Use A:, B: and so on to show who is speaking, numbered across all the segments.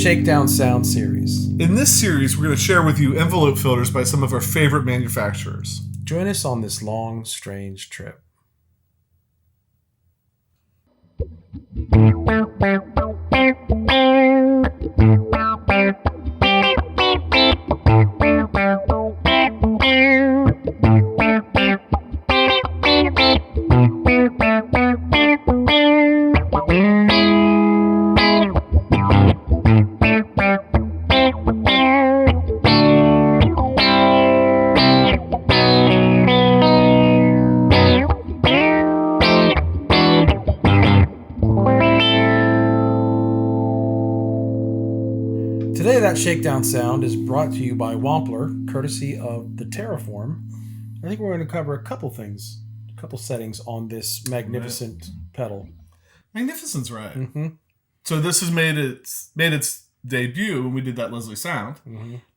A: Shakedown Sound series.
B: In this series, we're going to share with you envelope filters by some of our favorite manufacturers.
A: Join us on this long, strange trip. Today, that Shakedown sound is brought to you by Wampler, courtesy of the Terraform. I think we're going to cover a couple things, a couple settings on this magnificent pedal.
B: Magnificent's right.
A: Mm-hmm.
B: So this has made its debut when we did that Leslie sound,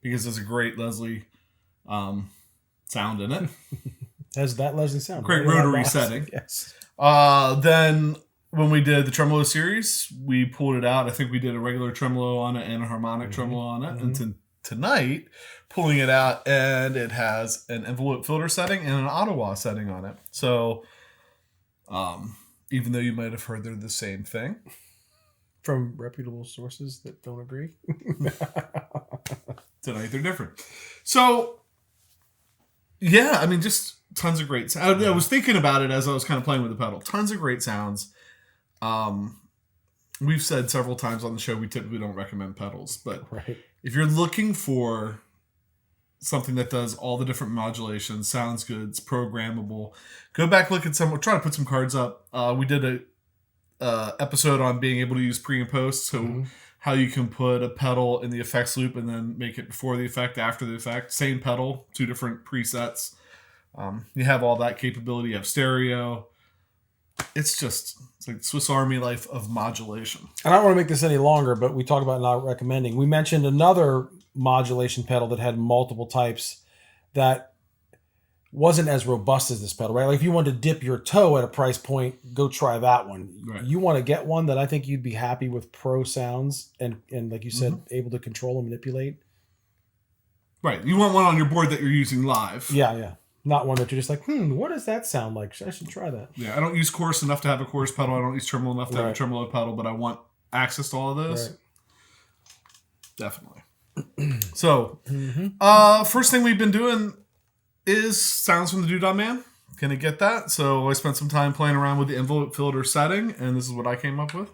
B: because there's a great Leslie sound in it.
A: Has that Leslie sound?
B: Great rotary setting.
A: Yes.
B: Then when we did the tremolo series, we pulled it out. I think we did a regular tremolo on it and a harmonic tremolo on it. And tonight, pulling it out, and it has an envelope filter setting and an autowah setting on it. So, even though you might have heard they're the same thing,
A: from reputable sources that don't agree,
B: tonight they're different. So, yeah, I mean, just tons of great sounds. I was thinking about it as I was kind of playing with the pedal. Tons of great sounds. We've said several times on the show we typically don't recommend pedals, but if you're looking for something that does all the different modulations, sounds good, it's programmable, go back, look at some. We'll try to put some cards up. We did a episode on being able to use pre and post, so how you can put a pedal in the effects loop and then make it before the effect, after the effect, same pedal, two different presets. You have all that capability. You have stereo. It's like Swiss Army life of modulation.
A: And I don't want to make this any longer, but we talk about not recommending. We mentioned another modulation pedal that had multiple types that wasn't as robust as this pedal, right? Like if you wanted to dip your toe at a price point, go try that one. Right. You want to get one that I think you'd be happy with pro sounds and like you said, able to control and manipulate.
B: Right. You want one on your board that you're using live.
A: Yeah. Not one that you're just like, what does that sound like? I should try that.
B: Yeah, I don't use chorus enough to have a chorus pedal. I don't use tremolo enough to have a tremolo pedal, but I want access to all of those. Right. Definitely. So, first thing we've been doing is sounds from the DooDah Man. Gonna get that. So I spent some time playing around with the envelope filter setting, and this is what I came up with.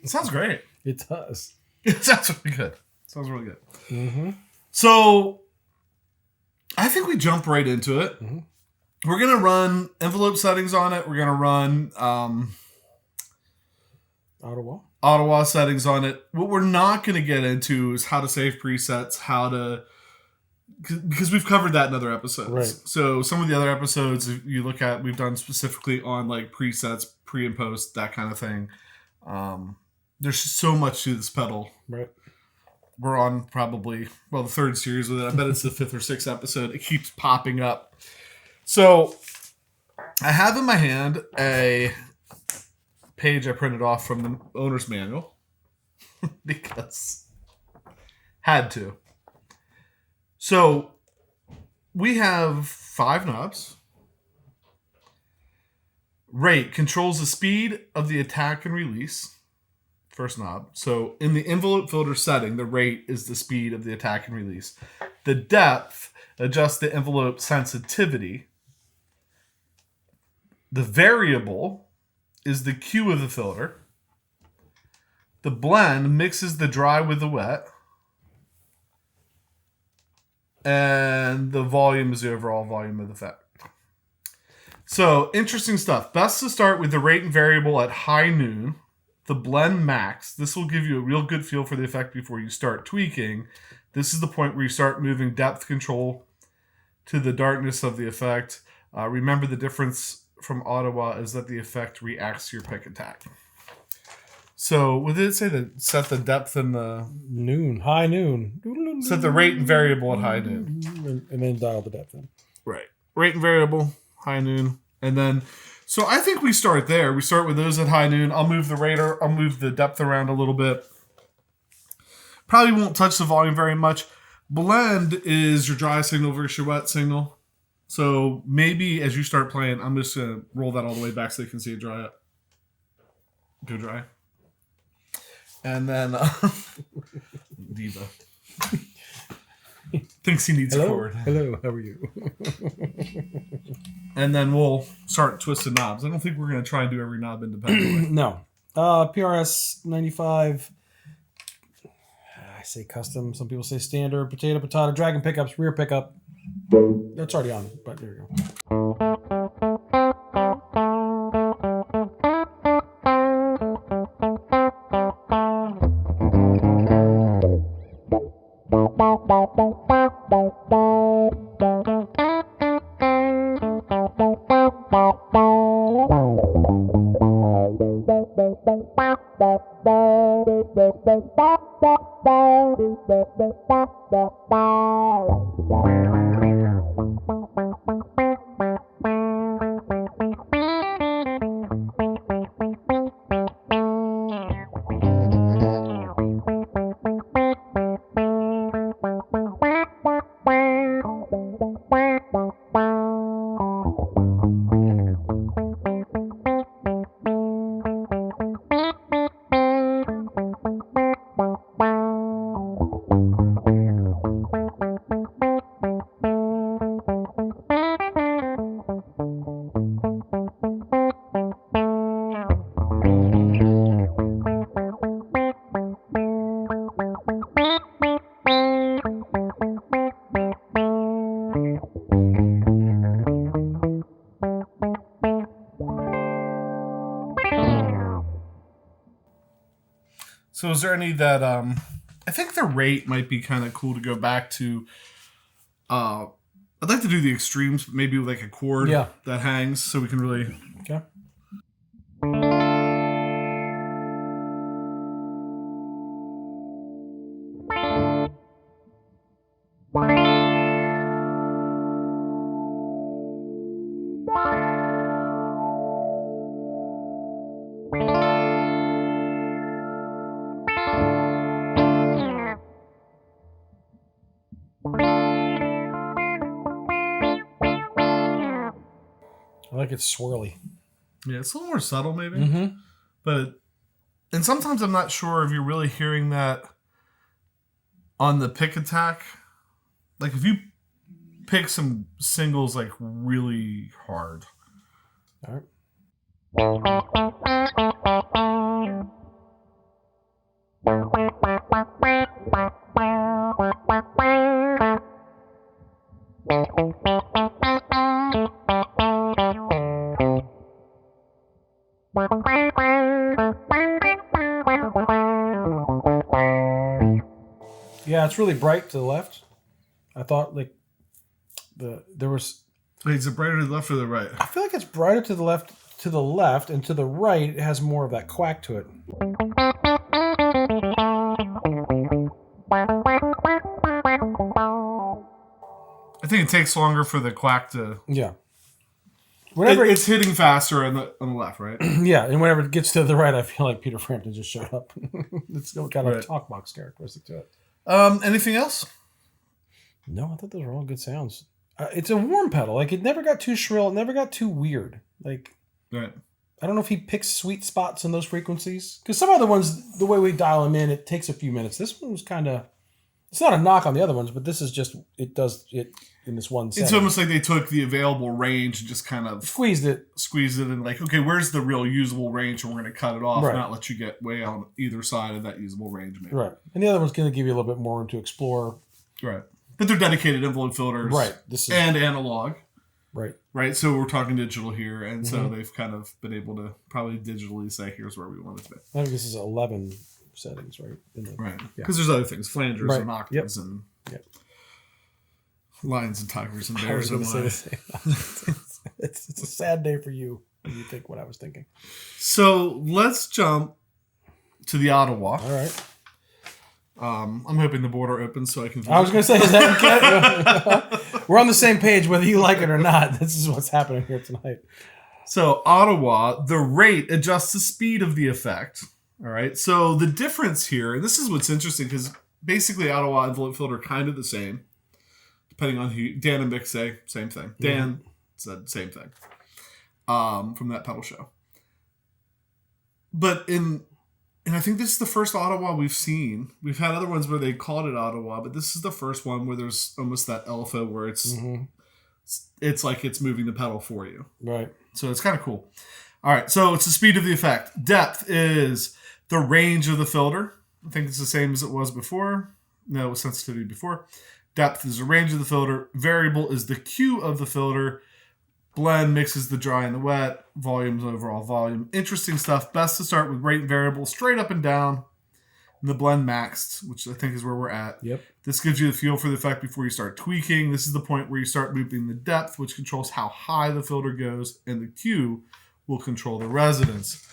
B: It sounds great.
A: It does.
B: It sounds really good. So I think we jump right into it. We're going to run envelope settings on it. We're going to run autowah settings on it. What we're not going to get into is how to save presets, because we've covered that in other episodes.
A: Right.
B: So some of the other episodes, if you look at, we've done specifically on like presets, pre and post, that kind of thing. There's so much to this pedal.
A: Right.
B: We're on probably, the third series with it. I bet it's the fifth or sixth episode. It keeps popping up. So I have in my hand a page I printed off from the owner's manual because had to. So we have 5 knobs. Rate controls the speed of the attack and release. First knob. So in the envelope filter setting, the rate is the speed of the attack and release. The depth adjusts the envelope sensitivity. The variable is the Q of the filter. The blend mixes the dry with the wet. And the volume is the overall volume of the effect. So, interesting stuff. Best to start with the rate and variable at high noon. The blend max. This will give you a real good feel for the effect before you start tweaking. This is the point where you start moving depth control to the darkness of the effect. Remember, the difference from autowah is that the effect reacts to your pick attack. So, what did it say? That set the depth and the
A: noon, high noon.
B: Set the rate and variable at high noon,
A: and then dial the depth in.
B: Right, rate and variable, high noon, and then. So I think we start there. We start with those at high noon. I'll move the depth around a little bit. Probably won't touch the volume very much. Blend is your dry signal versus your wet signal. So maybe as you start playing, I'm just going to roll that all the way back so you can see it dry up. Go dry. And then Diva thinks he needs a chord.
A: Hello, how are you?
B: And then we'll start twisting knobs. I don't think we're going to try and do every knob independently.
A: No. PRS 95. I say custom. Some people say standard. Potato, dragon pickups, rear pickup. That's already on, but there you go.
B: So is there any that I think the rate might be kind of cool to go back to. I'd like to do the extremes, maybe with like a chord that hangs so we can really.
A: Okay. I like it swirly.
B: Yeah, it's a little more subtle maybe.
A: Mm-hmm.
B: And sometimes I'm not sure if you're really hearing that on the pick attack. Like if you pick some singles like really hard.
A: All right. Yeah, it's really bright to the left. I thought like there was.
B: Wait, is it brighter to the left or the right?
A: I feel like it's brighter to the left, and to the right it has more of that quack to it.
B: I think it takes longer for the quack to.
A: Yeah.
B: Whenever it's hitting faster on the left, right?
A: Yeah, and whenever it gets to the right, I feel like Peter Frampton just showed up. It's got a talk box characteristic to it.
B: Anything else?
A: No, I thought those were all good sounds. It's a warm pedal. Like, it never got too shrill. It never got too weird. Like,
B: Right.
A: I don't know if he picks sweet spots in those frequencies. Because some other ones, the way we dial them in, it takes a few minutes. This one was kind of... It's not a knock on the other ones, but this is just... It does it in this one setting.
B: It's almost like they took the available range and just kind of...
A: Squeezed it
B: and like, okay, where's the real usable range? And we're going to cut it off,
A: Right.
B: not let you get way on either side of that usable range. Maybe.
A: Right. And the other one's going to give you a little bit more room to explore.
B: Right. But they're dedicated envelope filters.
A: Right. This is...
B: And analog.
A: Right.
B: Right. So we're talking digital here. And so they've kind of been able to probably digitally say, here's where we want it to be.
A: I think this is 11 settings, right?
B: Right. Because there's other things. Flangers and octaves and lions and tigers and bears.
A: I was going to say the same. It's a sad day for you when you think what I was thinking.
B: So let's jump to the Ottawa.
A: All right.
B: I'm hoping the border opens so I can...
A: I was going to say, is that okay? We're on the same page whether you like it or not. This is what's happening here tonight.
B: So Ottawa, the rate adjusts the speed of the effect. All right. So the difference here, and this is what's interesting, because basically Ottawa envelope filter kind of the same, depending on who... Dan and Mick say same thing. Dan said same thing from that pedal show. But and I think this is the first Ottawa we've seen. We've had other ones where they called it Ottawa, but this is the first one where there's almost that LFO where it's like it's moving the pedal for you.
A: Right.
B: So it's kind of cool. All right. So it's the speed of the effect. Depth is the range of the filter. I think it's the same as it was before. No, it was sensitivity before. Depth is the range of the filter. Variable is the Q of the filter. Blend mixes the dry and the wet. Volume is overall volume. Interesting stuff. Best to start with rate variable straight up and down. And the blend maxed, which I think is where we're at.
A: Yep.
B: This gives you the feel for the effect before you start tweaking. This is the point where you start looping the depth, which controls how high the filter goes. And the Q will control the resonance.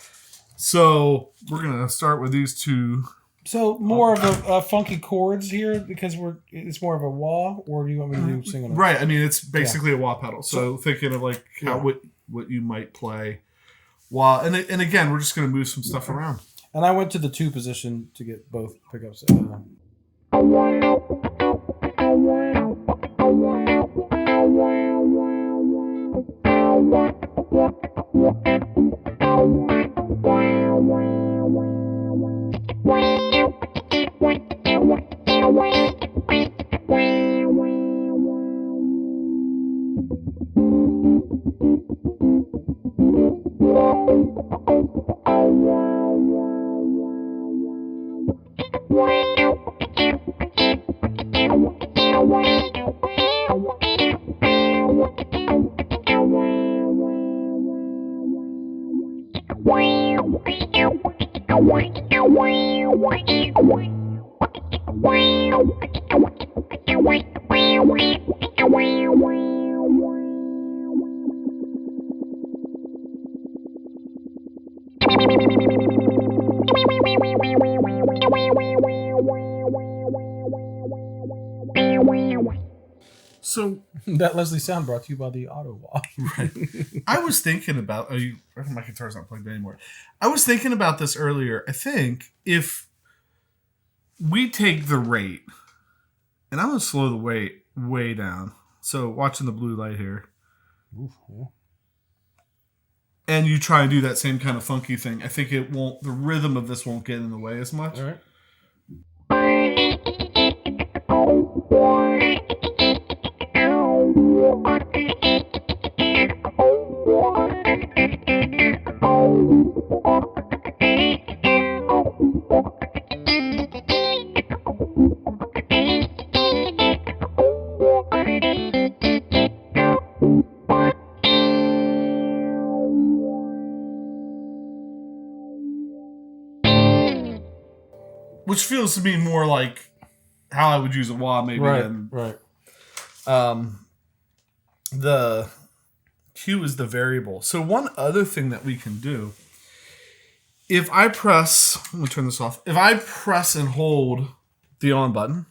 B: So we're going to start with these two.
A: So more of a funky chords here because it's more of a wah, or do you want me to do single notes?
B: Right. I mean, it's basically a wah pedal. So thinking of like how what you might play wah, and again, we're just going to move some stuff around.
A: And I went to the 2 position to get both pickups.
B: So
A: that Leslie sound brought to you by the Autowah.
B: Right. I was thinking about my guitar's not plugged in anymore. I was thinking about this earlier. I think if we take the rate, and I'm gonna slow the weight way down. So watching the blue light here.
A: Oof, yeah.
B: And you try and do that same kind of funky thing, I think the rhythm of this won't get in the way as much.
A: All right.
B: Which feels to me more like how I would use a wah maybe than...
A: Right.
B: The Q is the variable. So one other thing that we can do, if I press... Let me turn this off. If I press and hold the on button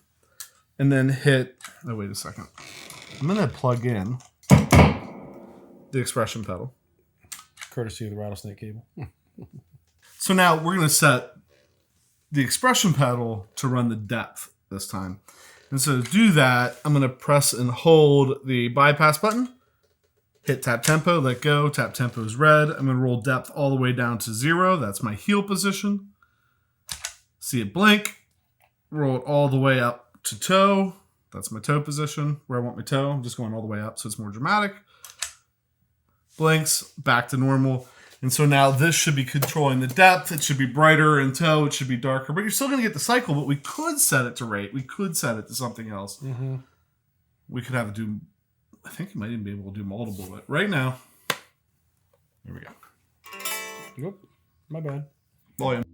B: and then hit... Oh, wait a second. I'm going to plug in the expression pedal.
A: Courtesy of the Rattlesnake Cable.
B: So now we're going to set the expression pedal to run the depth this time. And so to do that, I'm going to press and hold the bypass button. Hit tap tempo, let go. Tap tempo is red. I'm going to roll depth all the way down to 0. That's my heel position. See it blink. Roll it all the way up to toe. That's my toe position, where I want my toe. I'm just going all the way up so it's more dramatic. Blinks, back to normal. And so now this should be controlling the depth. It should be brighter in toe. It should be darker. But you're still going to get the cycle, but we could set it to rate. We could set it to something else. Mm-hmm. We could have it do... I think you might even be able to do multiple, but right now, here we go.
A: Yep, my bad.
B: Volume.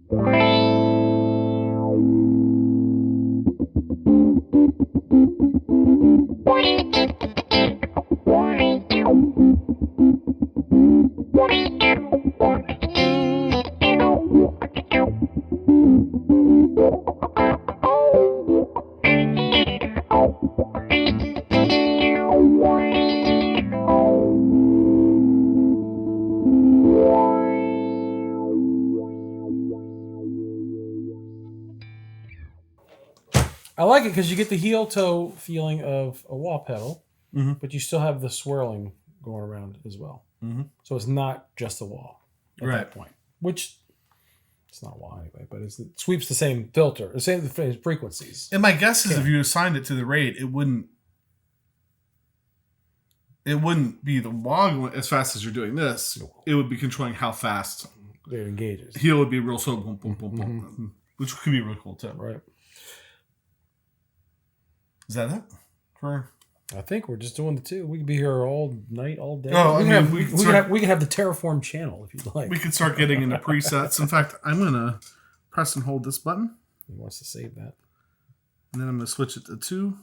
A: I like it because you get the heel toe feeling of a wah pedal, but you still have the swirling going around as well. Mm-hmm. So it's not just a wah at that point, which it's not wah anyway, but it sweeps the same filter, the same frequencies.
B: And my guess is if you assigned it to the rate, it wouldn't be the wah going as fast as you're doing this. It would be controlling how fast
A: it engages.
B: Heel would be real slow, boom, boom, boom, boom, which could be really cool too.
A: Right.
B: Is that it?
A: I think we're just doing the two. We could be here all night, all day.
B: Oh,
A: we could have the Terraform channel if you'd like.
B: We could start getting into presets. In fact, I'm going to press and hold this button.
A: He wants to save that.
B: And then I'm going to switch it to 2.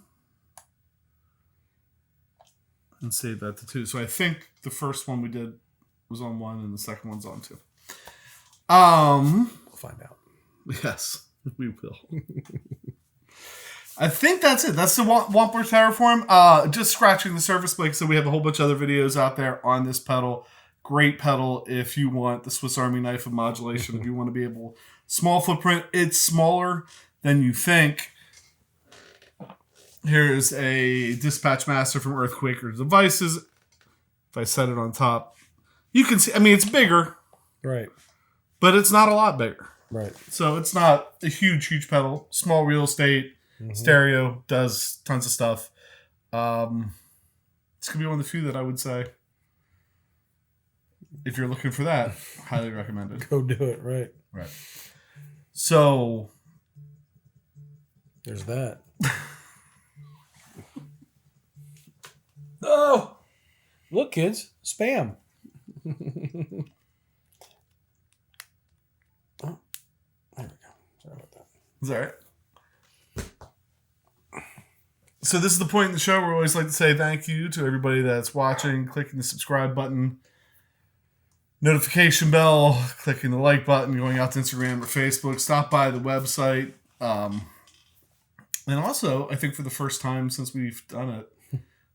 B: And save that to 2. So I think the first one we did was on 1 and the second one's on 2.
A: We'll find out.
B: Yes, we will. I think that's it. That's the Wampler Terraform. Just scratching the surface. Like I said, we have a whole bunch of other videos out there on this pedal. Great pedal if you want the Swiss Army knife of modulation. If you want to be able... Small footprint. It's smaller than you think. Here's a dispatch master from Earthquaker Devices. If I set it on top, you can see... I mean, it's bigger.
A: Right.
B: But it's not a lot bigger.
A: Right.
B: So it's not a huge, huge pedal. Small real estate. Stereo, does tons of stuff. It's going to be one of the few that I would say, if you're looking for that, highly recommended.
A: Go do it, right.
B: Right. So,
A: there's that. Oh! Look, kids, spam. Oh, there we go. Sorry about that.
B: Is that right? So this is the point in the show where we always like to say thank you to everybody that's watching, clicking the subscribe button, notification bell, clicking the like button, going out to Instagram or Facebook, stop by the website. And also, I think for the first time since we've done it,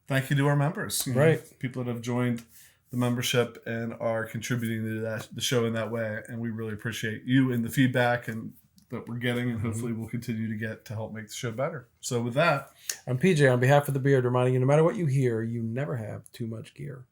B: thank you to our members.
A: Right.
B: People that have joined the membership and are contributing to the show in that way. And we really appreciate you and the feedback and that we're getting, and hopefully we'll continue to get to help make the show better. So with that,
A: I'm PJ on behalf of the Beard, reminding you no matter what you hear, you never have too much gear.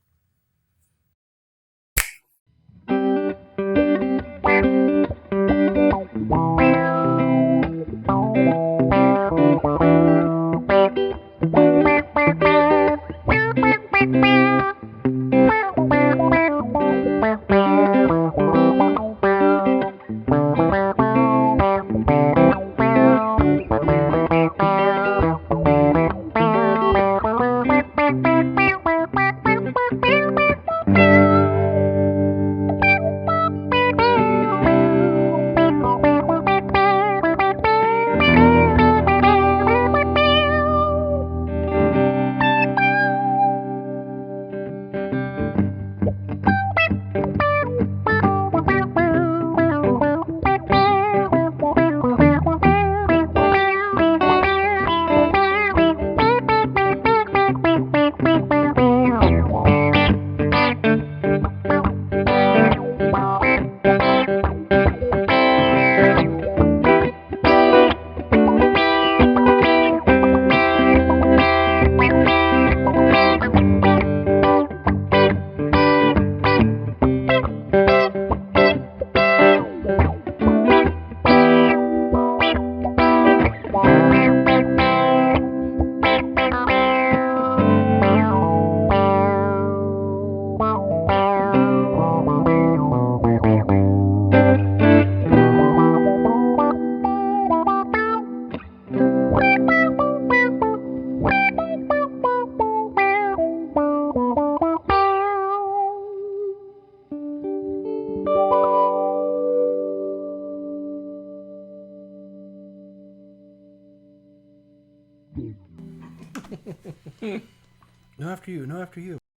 C: after you. No, after you.